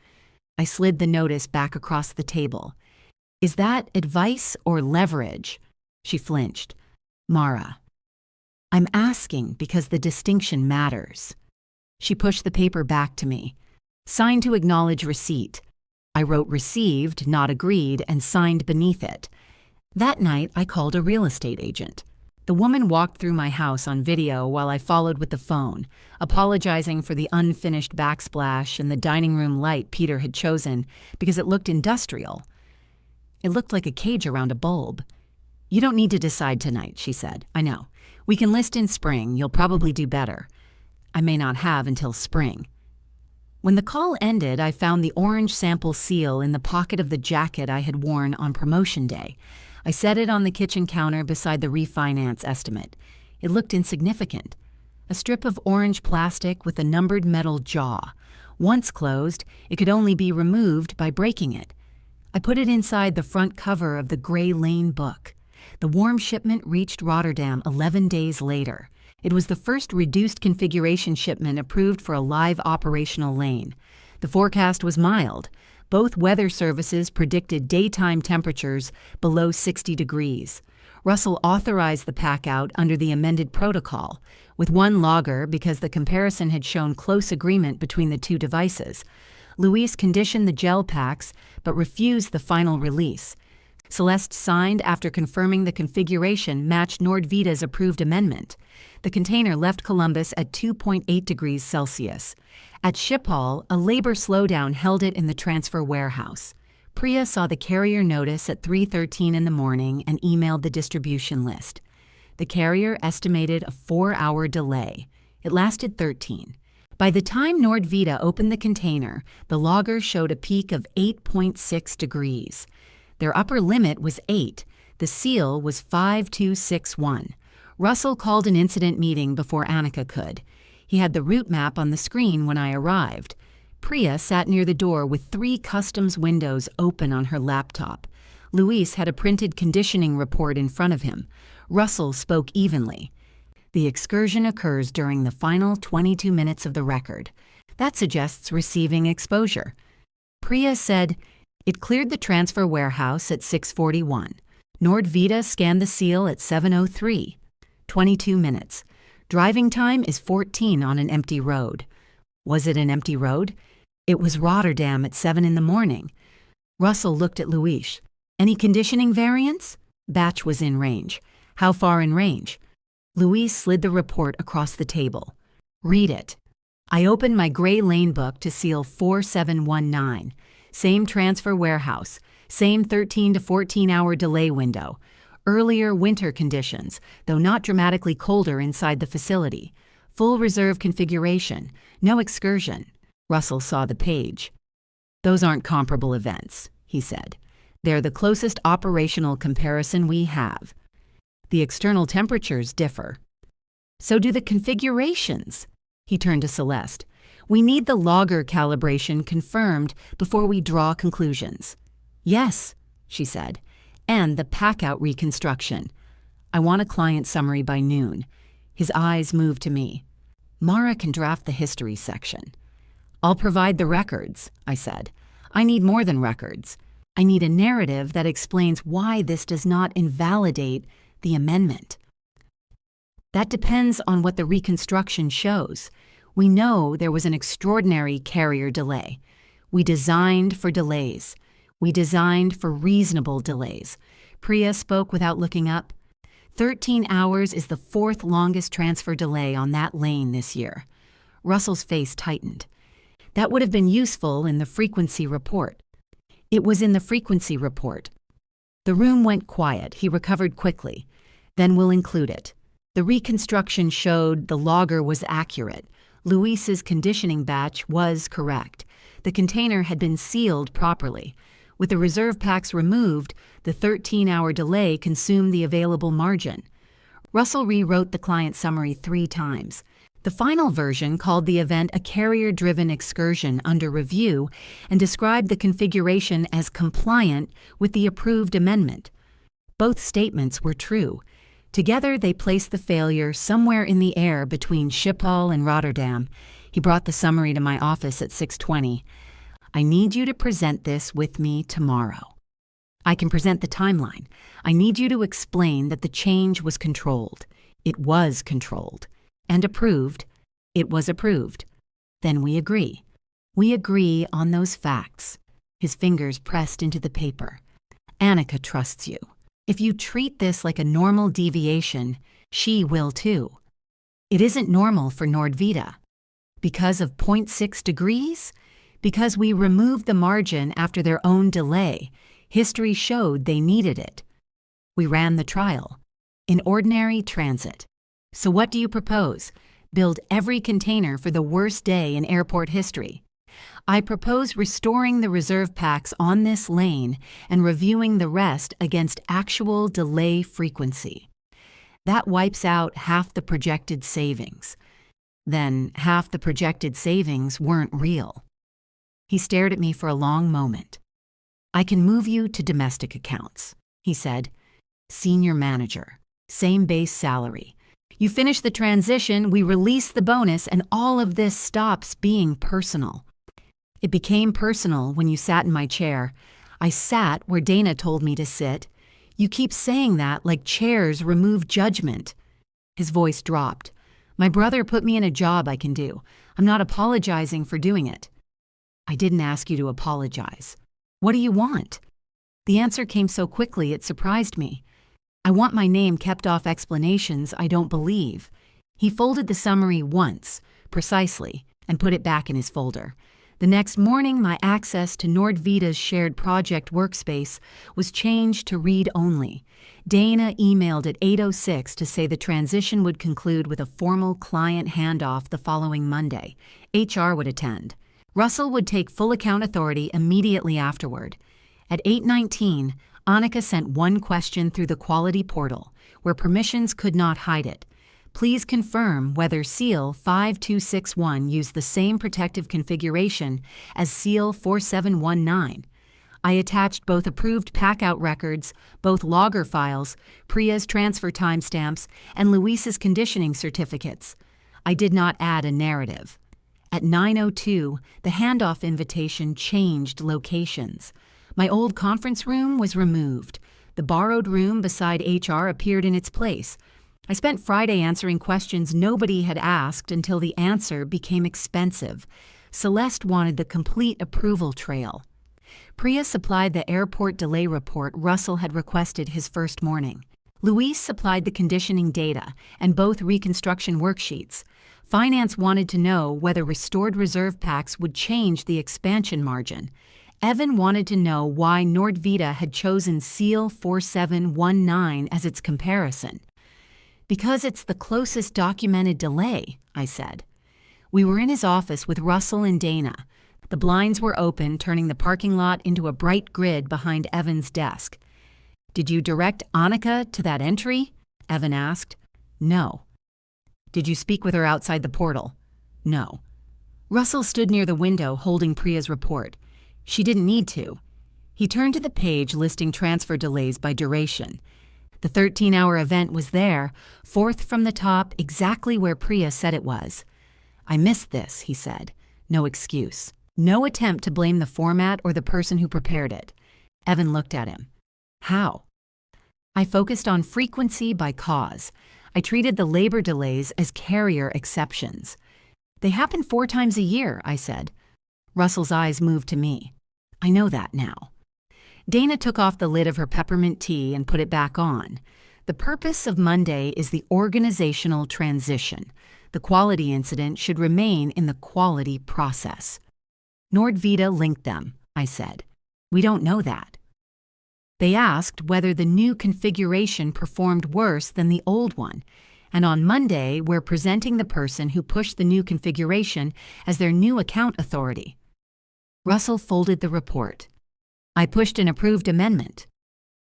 I slid the notice back across the table. "Is that advice or leverage?" She flinched. "Mara, I'm asking because the distinction matters." She pushed the paper back to me. Sign to acknowledge receipt. I wrote received, not agreed, and signed beneath it. That night, I called a real estate agent. The woman walked through my house on video while I followed with the phone, apologizing for the unfinished backsplash and the dining room light Peter had chosen because it looked industrial. It looked like a cage around a bulb. "You don't need to decide tonight," she said. "I know. We can list in spring. You'll probably do better." I may not have until spring. When the call ended, I found the orange sample seal in the pocket of the jacket I had worn on promotion day. I set it on the kitchen counter beside the refinance estimate. It looked insignificant. A strip of orange plastic with a numbered metal jaw. Once closed, it could only be removed by breaking it. I put it inside the front cover of the Gray Lane book. The warm shipment reached Rotterdam 11 days later. It was the first reduced configuration shipment approved for a live operational lane. The forecast was mild. Both weather services predicted daytime temperatures below 60 degrees. Russell authorized the pack-out under the amended protocol, with one logger because the comparison had shown close agreement between the two devices. Luis conditioned the gel packs but refused the final release. Celeste signed after confirming the configuration matched Nordvida's approved amendment. The container left Columbus at 2.8 degrees Celsius. At Schiphol, a labor slowdown held it in the transfer warehouse. Priya saw the carrier notice at 3:13 in the morning and emailed the distribution list. The carrier estimated a 4-hour delay. It lasted 13. By the time Nordvida opened the container, the logger showed a peak of 8.6 degrees. Their upper limit was 8. The seal was 5261. Russell called an incident meeting before Annika could. He had the route map on the screen when I arrived. Priya sat near the door with 3 customs windows open on her laptop. Luis had a printed conditioning report in front of him. Russell spoke evenly. The excursion occurs during the final 22 minutes of the record. That suggests receiving exposure. Priya said, "It cleared the transfer warehouse at 6:41. Nordvida scanned the seal at 7:03. 22 minutes. Driving time is 14 on an empty road." Was it an empty road? It was Rotterdam at 7 in the morning. Russell looked at Luis. "Any conditioning variance?" Batch was in range. "How far in range?" Luis slid the report across the table. "Read it." I opened my Gray Lane book to seal 4719. Same transfer warehouse. Same 13 to 14-hour delay window. Earlier winter conditions, though not dramatically colder inside the facility. Full reserve configuration. No excursion. Russell saw the page. "Those aren't comparable events," he said. "They're the closest operational comparison we have. The external temperatures differ. So do the configurations." He turned to Celeste. "We need the logger calibration confirmed before we draw conclusions." "Yes," she said, "and the pack-out reconstruction. I want a client summary by noon." His eyes moved to me. "Mara can draft the history section." "I'll provide the records," I said. "I need more than records. I need a narrative that explains why this does not invalidate the amendment." "That depends on what the reconstruction shows. We know there was an extraordinary carrier delay. We designed for delays. We designed for reasonable delays." Priya spoke without looking up. 13 hours is the 4th longest transfer delay on that lane this year. Russell's face tightened. "That would have been useful in the frequency report." It was in the frequency report. The room went quiet. He recovered quickly. "Then we'll include it." The reconstruction showed the logger was accurate. Luis's conditioning batch was correct. The container had been sealed properly. With the reserve packs removed, the 13-hour delay consumed the available margin. Russell rewrote the client summary 3 times. The final version called the event a carrier-driven excursion under review and described the configuration as compliant with the approved amendment. Both statements were true. Together, they placed the failure somewhere in the air between Schiphol and Rotterdam. He brought the summary to my office at 6:20. "I need you to present this with me tomorrow." "I can present the timeline. I need you to explain that the change was controlled." "It was controlled." "And approved." "It was approved." "Then we agree." We agree on those facts. His fingers pressed into the paper. Annika trusts you. If you treat this like a normal deviation, she will too. It isn't normal for Nordvita. Because of 0.6 degrees? Because we removed the margin after their own delay. History showed they needed it. We ran the trial. In ordinary transit. So what do you propose? Build every container for the worst day in airport history. I propose restoring the reserve packs on this lane and reviewing the rest against actual delay frequency. That wipes out half the projected savings. Then half the projected savings weren't real. He stared at me for a long moment. I can move you to domestic accounts, he said. Senior manager, same base salary. You finish the transition, we release the bonus, and all of this stops being personal. It became personal when you sat in my chair. I sat where Dana told me to sit. You keep saying that like chairs remove judgment. His voice dropped. My brother put me in a job I can do. I'm not apologizing for doing it. I didn't ask you to apologize. What do you want? The answer came so quickly it surprised me. I want my name kept off explanations I don't believe. He folded the summary once, precisely, and put it back in his folder. The next morning, my access to Nordvita's shared project workspace was changed to read-only. Dana emailed at 8:06 to say the transition would conclude with a formal client handoff the following Monday. HR would attend. Russell would take full account authority immediately afterward. At 8:19, Annika sent one question through the quality portal, where permissions could not hide it. Please confirm whether SEAL 5261 used the same protective configuration as SEAL 4719. I attached both approved packout records, both logger files, Priya's transfer timestamps, and Luis's conditioning certificates. I did not add a narrative. At 9:02, the handoff invitation changed locations. My old conference room was removed. The borrowed room beside HR appeared in its place. I spent Friday answering questions nobody had asked until the answer became expensive. Celeste wanted the complete approval trail. Priya supplied the airport delay report Russell had requested his first morning. Luis supplied the conditioning data and both reconstruction worksheets. Finance wanted to know whether restored reserve packs would change the expansion margin. Evan wanted to know why Nordvita had chosen SEAL 4719 as its comparison. Because it's the closest documented delay, I said. We were in his office with Russell and Dana. The blinds were open, turning the parking lot into a bright grid behind Evan's desk. Did you direct Annika to that entry? Evan asked. No. Did you speak with her outside the portal? No. Russell stood near the window holding Priya's report. She didn't need to. He turned to the page listing transfer delays by duration. The 13-hour event was there, fourth from the top, exactly where Priya said it was. I missed this, he said. No excuse. No attempt to blame the format or the person who prepared it. Evan looked at him. How? I focused on frequency by cause. I treated the labor delays as carrier exceptions. They happen 4 times a year, I said. Russell's eyes moved to me. I know that now. Dana took off the lid of her peppermint tea and put it back on. The purpose of Monday is the organizational transition. The quality incident should remain in the quality process. Nordvita linked them, I said. We don't know that. They asked whether the new configuration performed worse than the old one, and on Monday we're presenting the person who pushed the new configuration as their new account authority. Russell folded the report. I pushed an approved amendment.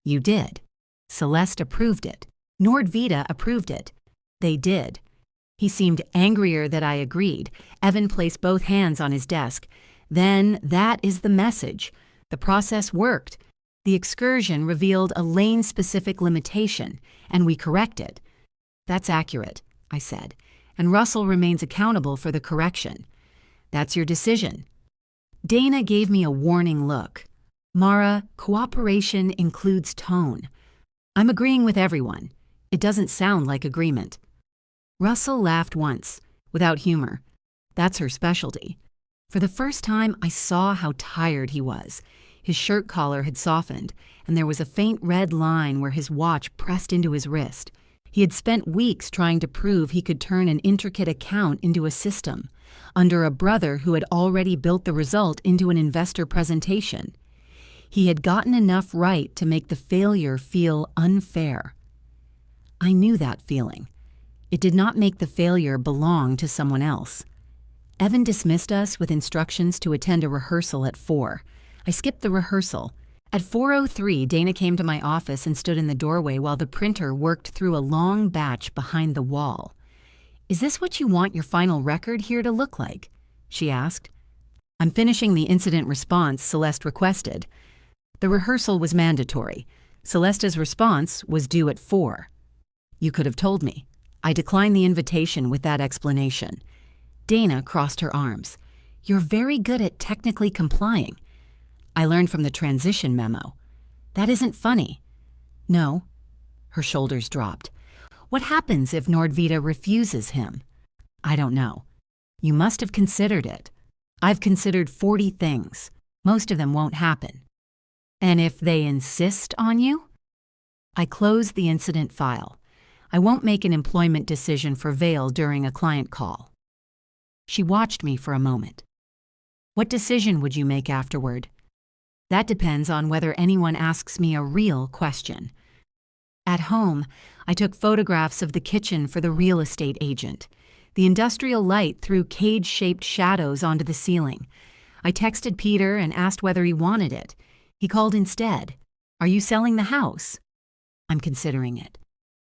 You did. Celeste approved it. Nordvita approved it. They did. He seemed angrier that I agreed. Evan placed both hands on his desk. Then that is the message. The process worked. The excursion revealed a lane-specific limitation, and we corrected. That's accurate, I said, and Russell remains accountable for the correction. That's your decision. Dana gave me a warning look. Mara, cooperation includes tone. I'm agreeing with everyone. It doesn't sound like agreement. Russell laughed once, without humor. That's her specialty. For the first time, I saw how tired he was. His shirt collar had softened, and there was a faint red line where his watch pressed into his wrist. He had spent weeks trying to prove he could turn an intricate account into a system, under a brother who had already built the result into an investor presentation. He had gotten enough right to make the failure feel unfair. I knew that feeling. It did not make the failure belong to someone else. Evan dismissed us with instructions to attend a rehearsal at 4. I skipped the rehearsal. At 4:03, Dana came to my office and stood in the doorway while the printer worked through a long batch behind the wall. "Is this what you want your final record here to look like?" she asked. "I'm finishing the incident response Celeste requested." The rehearsal was mandatory. Celeste's response was due at 4. "You could have told me." I declined the invitation with that explanation. Dana crossed her arms. "You're very good at technically complying." "I learned from the transition memo." "That isn't funny." "No." Her shoulders dropped. "What happens if Nordvita refuses him?" "I don't know." "You must have considered it." "I've considered 40 things. Most of them won't happen." "And if they insist on you?" I closed the incident file. I won't make an employment decision for Vale during a client call. She watched me for a moment. "What decision would you make afterward?" "That depends on whether anyone asks me a real question." At home, I took photographs of the kitchen for the real estate agent. The industrial light threw cage-shaped shadows onto the ceiling. I texted Peter and asked whether he wanted it. He called instead. "Are you selling the house?" "I'm considering it."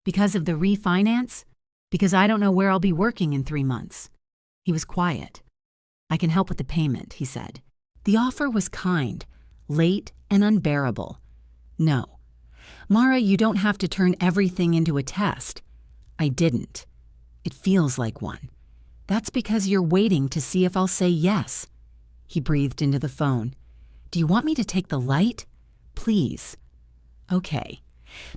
"Because of the refinance?" "Because I don't know where I'll be working in 3 months." He was quiet. "I can help with the payment," he said. The offer was kind, late and unbearable. "No." "Mara, you don't have to turn everything into a test." I didn't. "It feels like one." "That's because you're waiting to see if I'll say yes." He breathed into the phone. "Do you want me to take the light?" "Please." "Okay."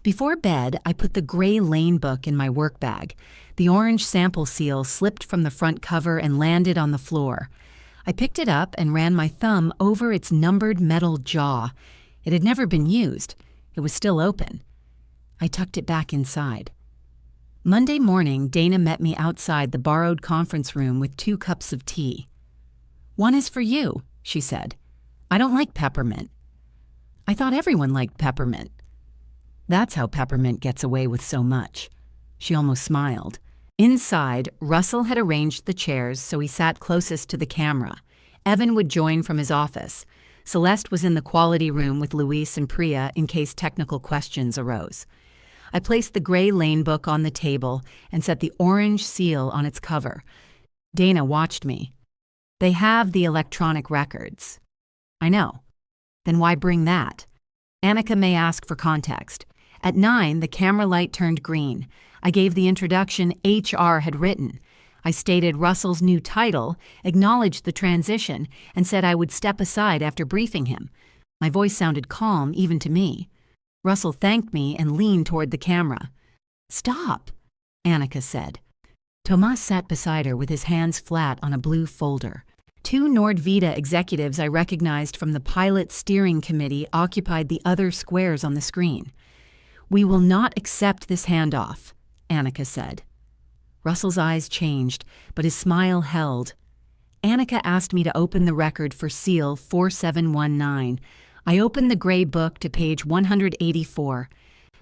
Before bed, I put the gray Lane book in my work bag. The orange sample seal slipped from the front cover and landed on the floor. I picked it up and ran my thumb over its numbered metal jaw. It had never been used. It was still open. I tucked it back inside. Monday morning, Dana met me outside the borrowed conference room with 2 cups of tea. "One is for you," she said. "I don't like peppermint." "I thought everyone liked peppermint." "That's how peppermint gets away with so much." She almost smiled. Inside, Russell had arranged the chairs so he sat closest to the camera. Evan would join from his office. Celeste was in the quality room with Luis and Priya in case technical questions arose. I placed the gray Lane book on the table and set the orange seal on its cover. Dana watched me. "They have the electronic records." "I know." "Then why bring that?" Annika may ask for context. At 9, the camera light turned green. I gave the introduction HR had written. I stated Russell's new title, acknowledged the transition, and said I would step aside after briefing him. My voice sounded calm even to me. Russell thanked me and leaned toward the camera. "Stop," Annika said. Tomas sat beside her with his hands flat on a blue folder. 2 Nordvita executives I recognized from the pilot steering committee occupied the other squares on the screen. "We will not accept this handoff," Annika said. Russell's eyes changed, but his smile held. Annika asked me to open the record for Seal 4719. I opened the gray book to page 184.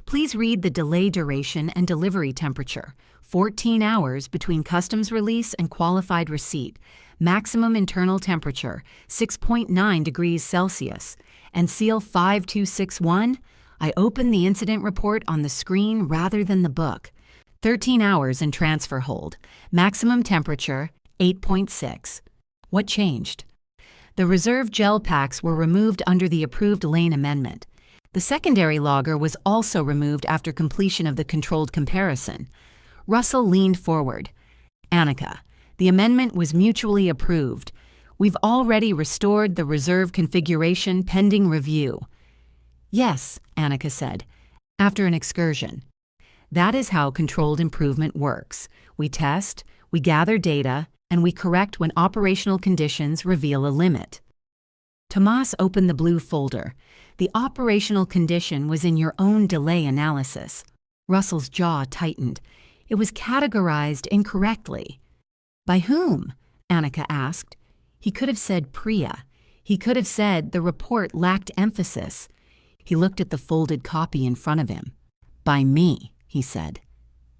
"Please read the delay duration and delivery temperature. 14 hours between customs release and qualified receipt. Maximum internal temperature, 6.9 degrees Celsius. And Seal 5261? I opened the incident report on the screen rather than the book. 13 hours in transfer hold. Maximum temperature, 8.6. What changed? The reserve gel packs were removed under the approved Lane amendment. The secondary logger was also removed after completion of the controlled comparison. Russell leaned forward. "Annika, the amendment was mutually approved. We've already restored the reserve configuration pending review." "Yes," Annika said, "after an excursion." That is how controlled improvement works. We test, we gather data, and we correct when operational conditions reveal a limit. Tomas opened the blue folder. The operational condition was in your own delay analysis. Russell's jaw tightened. It was categorized incorrectly. By whom? Annika asked. He could have said Priya. He could have said the report lacked emphasis. He looked at the folded copy in front of him. By me, he said.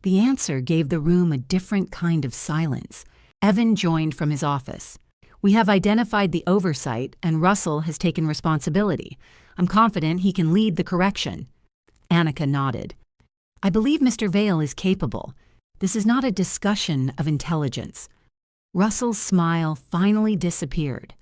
The answer gave the room a different kind of silence. Evan joined from his office. We have identified the oversight, and Russell has taken responsibility. I'm confident he can lead the correction. Annika nodded. I believe Mr. Vale is capable. This is not a discussion of intelligence. Russell's smile finally disappeared.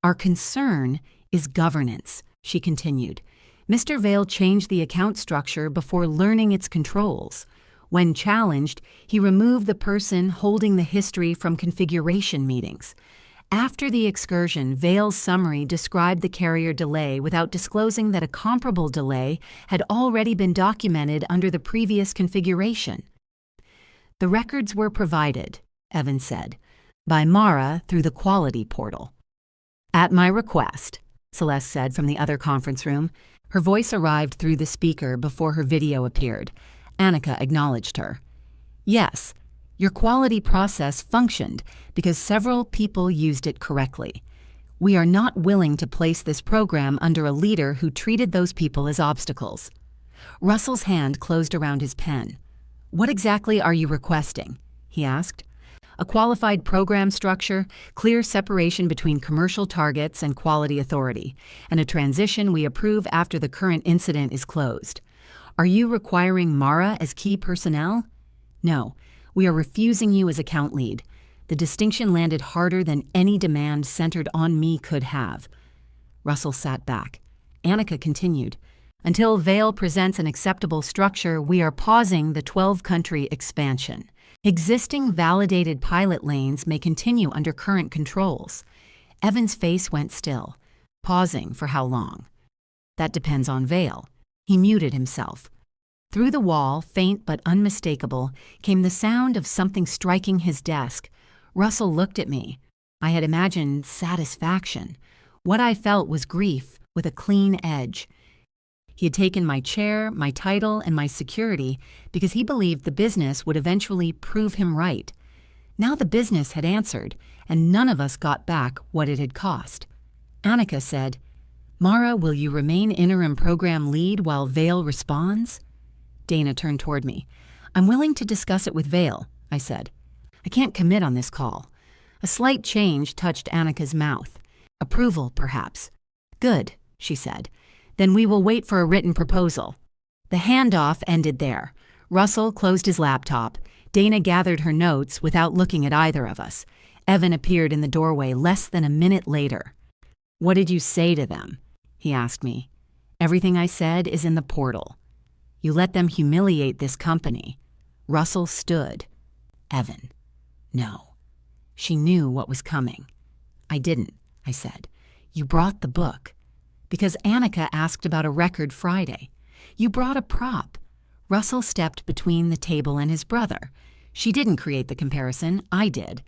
Our concern is governance, she continued. Mr. Vale changed the account structure before learning its controls. When challenged, he removed the person holding the history from configuration meetings. After the excursion, Vale's summary described the carrier delay without disclosing that a comparable delay had already been documented under the previous configuration. The records were provided, Evan said, by Mara through the quality portal. At my request, Celeste said from the other conference room. Her voice arrived through the speaker before her video appeared. Annika acknowledged her. Yes, your quality process functioned because several people used it correctly. We are not willing to place this program under a leader who treated those people as obstacles. Russell's hand closed around his pen. What exactly are you requesting? He asked. A qualified program structure, clear separation between commercial targets and quality authority, and a transition we approve after the current incident is closed. Are you requiring Mara as key personnel? No, we are refusing you as account lead. The distinction landed harder than any demand centered on me could have. Russell sat back. Annika continued. Until Vale presents an acceptable structure, we are pausing the 12-country expansion. Existing validated pilot lanes may continue under current controls. Evan's face went still. Pausing for how long? That depends on Vale. He muted himself. Through the wall, faint but unmistakable, came the sound of something striking his desk. Russell looked at me. I had imagined satisfaction. What I felt was grief with a clean edge. He had taken my chair, my title, and my security because he believed the business would eventually prove him right. Now the business had answered, and none of us got back what it had cost. Annika said, Mara, will you remain interim program lead while Vale responds? Dana turned toward me. I'm willing to discuss it with Vale, I said. I can't commit on this call. A slight change touched Annika's mouth. Approval, perhaps. Good, she said. Then we will wait for a written proposal. The handoff ended there. Russell closed his laptop. Dana gathered her notes without looking at either of us. Evan appeared in the doorway less than a minute later. What did you say to them? He asked me. Everything I said is in the portal. You let them humiliate this company. Russell stood. Evan. No. She knew what was coming. I didn't, I said. You brought the book. Because Annika asked about a record Friday. You brought a prop. Russell stepped between the table and his brother. She didn't create the comparison, I did.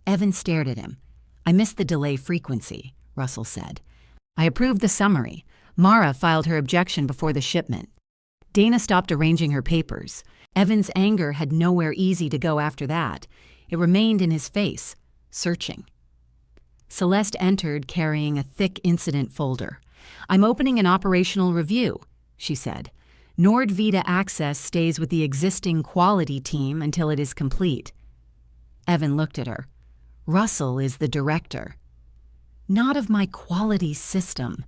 Evan stared at him. I missed the delay frequency, Russell said. I approved the summary. Mara filed her objection before the shipment. Dana stopped arranging her papers. Evan's anger had nowhere easy to go after that. It remained in his face, searching. Celeste entered carrying a thick incident folder. I'm opening an operational review, she said. Nordvita access stays with the existing quality team until it is complete. Evan looked at her. Russell is the director. Not of my quality system.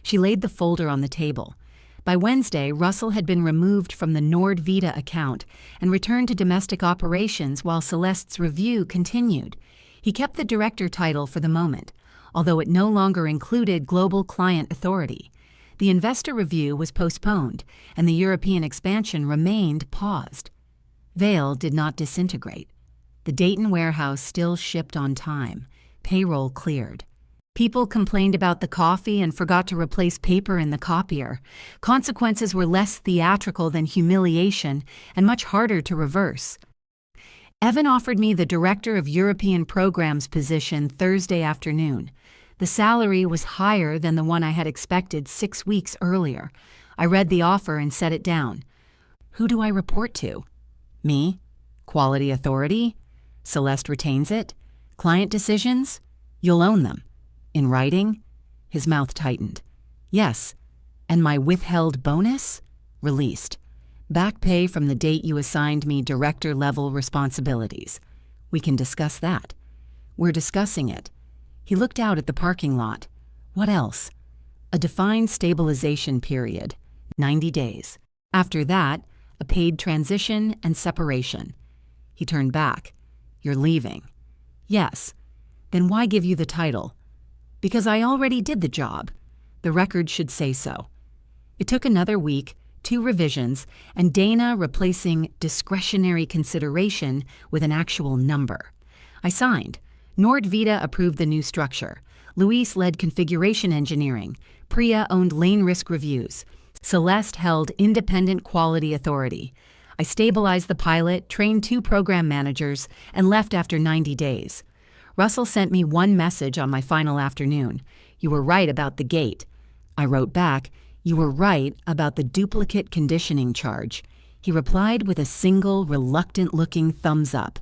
She laid the folder on the table. By Wednesday, Russell had been removed from the Nordvita account and returned to domestic operations while Celeste's review continued. He kept the director title for the moment, although it no longer included global client authority. The investor review was postponed, and the European expansion remained paused. Vale did not disintegrate. The Dayton warehouse still shipped on time. Payroll cleared. People complained about the coffee and forgot to replace paper in the copier. Consequences were less theatrical than humiliation and much harder to reverse. Evan offered me the Director of European Programs position Thursday afternoon. The salary was higher than the one I had expected 6 weeks earlier. I read the offer and set it down. Who do I report to? Me? Quality authority? Celeste retains it? Client decisions? You'll own them. In writing? His mouth tightened. Yes. And my withheld bonus? Released. Back pay from the date you assigned me director-level responsibilities. We can discuss that. We're discussing it. He looked out at the parking lot. What else? A defined stabilization period, 90 days. After that, a paid transition and separation. He turned back. You're leaving. Yes. Then why give you the title? Because I already did the job. The record should say so. It took another week, 2 revisions, and Dana replacing discretionary consideration with an actual number. I signed. Nordvita approved the new structure. Luis led configuration engineering. Priya owned lane risk reviews. Celeste held independent quality authority. I stabilized the pilot, trained 2 program managers, and left after 90 days. Russell sent me one message on my final afternoon. You were right about the gate. I wrote back, you were right about the duplicate conditioning charge. He replied with a single, reluctant-looking thumbs up.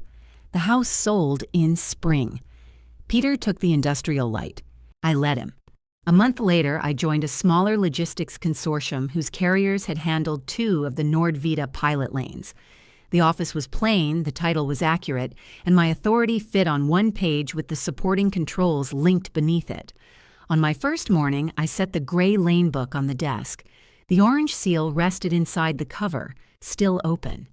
The house sold in spring. Peter took the industrial light. I let him. A month later, I joined a smaller logistics consortium whose carriers had handled 2 of the Nordvita pilot lanes. The office was plain, the title was accurate, and my authority fit on one page with the supporting controls linked beneath it. On my first morning, I set the gray lane book on the desk. The orange seal rested inside the cover, still open.